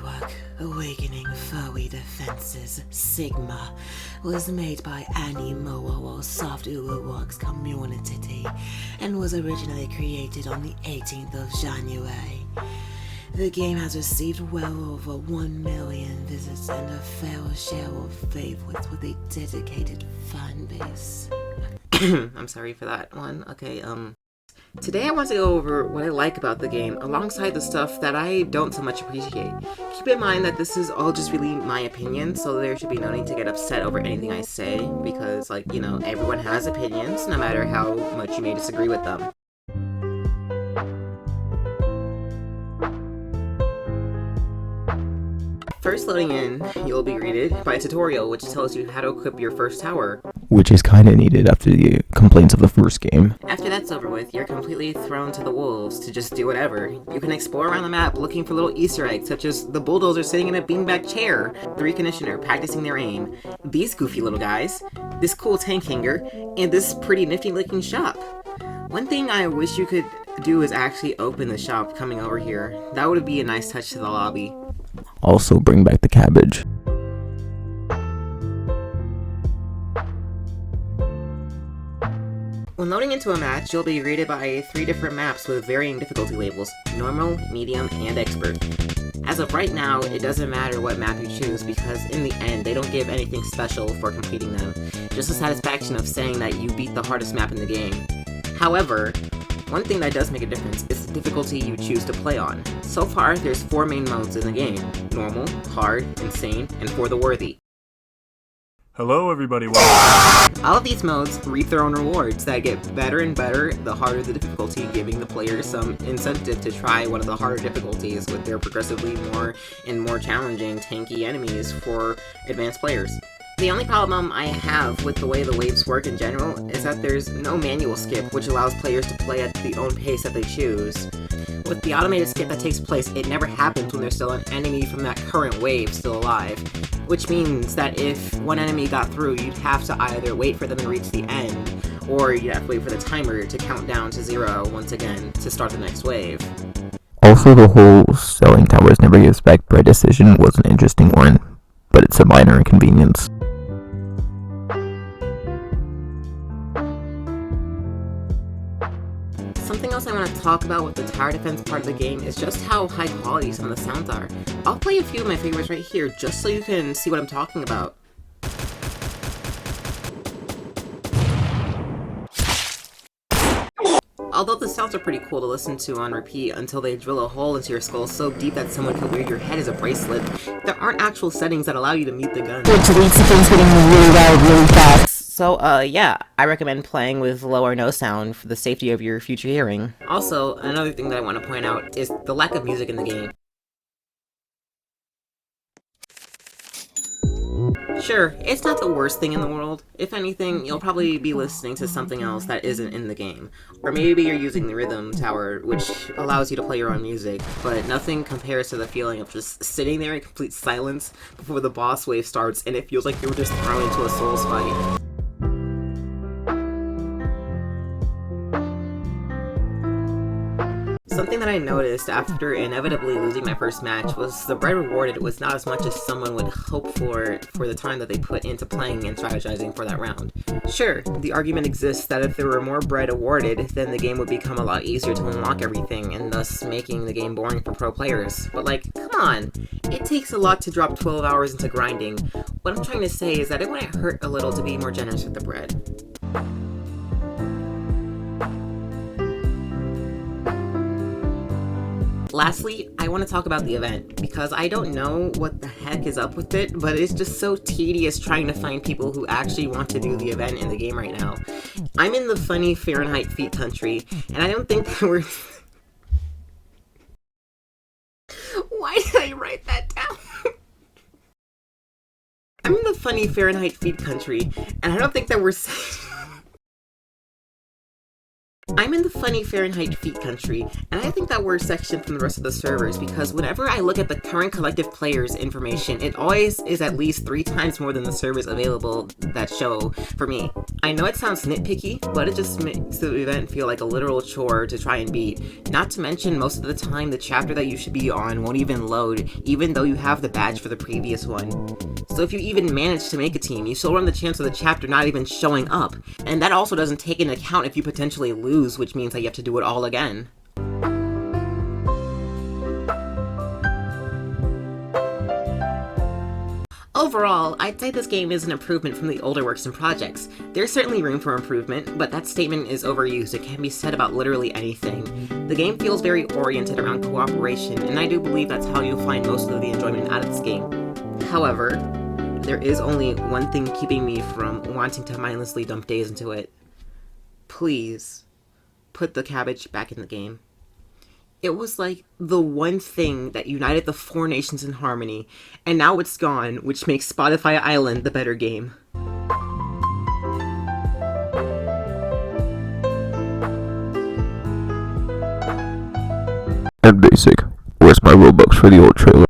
artwork, Awakening Furry Defenses, Sigma, was made by Animowo Soft Uruworks Community and was originally created on the 18th of January. The game has received well over 1 million visits and a fair share of favorites with a dedicated fan base. I'm sorry for that one. Okay, today I want to go over what I like about the game, alongside the stuff that I don't so much appreciate. Keep in mind that this is all just really my opinion, so there should be no need to get upset over anything I say, because, like, you know, everyone has opinions, no matter how much you may disagree with them. First loading in, you'll be greeted by a tutorial which tells you how to equip your first tower, which is kinda needed after the complaints of the first game. After that's over with, you're completely thrown to the wolves to just do whatever. You can explore around the map looking for little Easter eggs, such as the bulldozer sitting in a beanbag chair, the reconditioner practicing their aim, these goofy little guys, this cool tank hanger, and this pretty nifty looking shop. One thing I wish you could do is actually open the shop coming over here. That would be a nice touch to the lobby. Also bring back the cabbage. When loading into a match, you'll be greeted by 3 different maps with varying difficulty labels: normal, medium, and expert. As of right now, it doesn't matter what map you choose, because in the end, they don't give anything special for completing them, just the satisfaction of saying that you beat the hardest map in the game. However, one thing that does make a difference is the difficulty you choose to play on. So far, there's 4 main modes in the game: normal, hard, insane, and for the worthy. Hello everybody, All of these modes reap their own rewards that get better and better the harder the difficulty, giving the players some incentive to try one of the harder difficulties with their progressively more and more challenging tanky enemies for advanced players. The only problem I have with the way the waves work in general is that there's no manual skip, which allows players to play at the own pace that they choose. With the automated skip that takes place, it never happens when there's still an enemy from that current wave still alive, which means that if one enemy got through, you'd have to either wait for them to reach the end, or you'd have to wait for the timer to count down to 0 once again to start the next wave. Also, the whole selling towers never gives back bread decision was an interesting one, but it's a minor inconvenience. Something else I want to talk about with the tower defense part of the game is just how high quality some of the sounds are. I'll play a few of my favorites right here, just so you can see what I'm talking about. Although the sounds are pretty cool to listen to on repeat until they drill a hole into your skull so deep that someone could wear your head as a bracelet, there aren't actual settings that allow you to mute the gun. Which leads to things getting really loud really fast. So, yeah, I recommend playing with low or no sound for the safety of your future hearing. Also, another thing that I want to point out is the lack of music in the game. Sure, it's not the worst thing in the world. If anything, you'll probably be listening to something else that isn't in the game. Or maybe you're using the rhythm tower, which allows you to play your own music, but nothing compares to the feeling of just sitting there in complete silence before the boss wave starts and it feels like you were just thrown into a Souls fight. Something that I noticed after inevitably losing my first match was the bread rewarded was not as much as someone would hope for the time that they put into playing and strategizing for that round. Sure, the argument exists that if there were more bread awarded, then the game would become a lot easier to unlock everything, and thus making the game boring for pro players. But like, come on! It takes a lot to drop 12 hours into grinding. What I'm trying to say is that it wouldn't hurt a little to be more generous with the bread. Lastly, I want to talk about the event, because I don't know what the heck is up with it, but it's just so tedious trying to find people who actually want to do the event in the game right now. I'm in the funny Fahrenheit feet country, and I don't think that we're... Why did I write that down? I'm in the funny Fahrenheit feet country, and I don't think that we're... I'm in the funny Fahrenheit feet country, and I think that we're sectioned from the rest of the servers because whenever I look at the current collective players information, it always is at least 3 times more than the servers available that show for me. I know it sounds nitpicky, but it just makes the event feel like a literal chore to try and beat. Not to mention, most of the time, the chapter that you should be on won't even load, even though you have the badge for the previous one. So if you even manage to make a team, you still run the chance of the chapter not even showing up. And that also doesn't take into account if you potentially lose, which means that you have to do it all again. Overall, I'd say this game is an improvement from the older works and projects. There's certainly room for improvement, but that statement is overused. It can be said about literally anything. The game feels very oriented around cooperation, and I do believe that's how you'll find most of the enjoyment out of this game. However, there is only one thing keeping me from wanting to mindlessly dump days into it. Please, put the cabbage back in the game. It was like the one thing that united the 4 nations in harmony, and now it's gone, which makes Spotify Island the better game. And basic, where's my Robux for the old trailer?